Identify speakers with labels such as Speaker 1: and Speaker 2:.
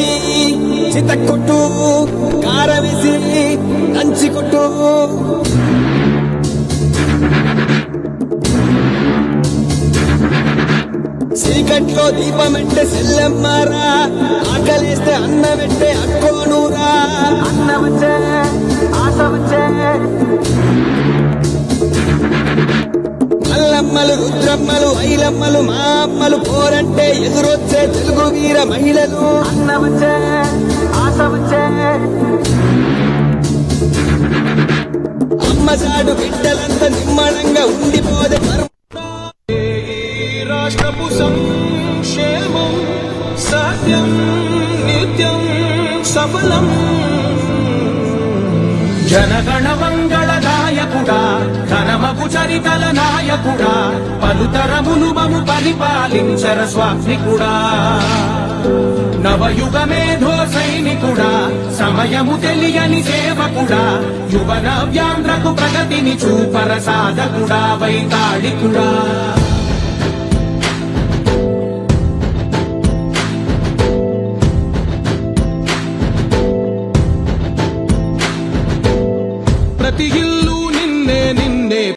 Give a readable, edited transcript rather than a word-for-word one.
Speaker 1: కొట్టి చితక్కొట్టు కారవేసి దంచి కొట్టు చీకట్లో దీపమంటే సెల్లెమ్మారా ఆకలేస్తే అన్నమెట్టే అక్కోనూరా అన్నవచ్చే ఆశ వచ్చే మల్లమ్మలు రుద్రమ్మలు ఐలమ్మలు మా అమ్మలు పోరంటే ఎదురొచ్చే తెలుగు వీర మహిళలు అన్నవచ్చే ఆశ వచ్చే అమ్మసాడు బిడ్డలంతా నిమ్మడంగా ఉండిపోదే రాష్ట్రపు సంక్షేమం సత్యం నిత్యం సఫలం జనగణ మంగళదాయకుడా ఘనమగు చరితల నాయకుడా పలుతరములు మము పరిపాలించర స్వామికుడా నవయుగ మేధో సైనికుడా సమయము తెలియని సేవకుడా యువన వ్యాంధ్రకు ప్రగతిని చూపర సాధకుడా వైతాళికుడా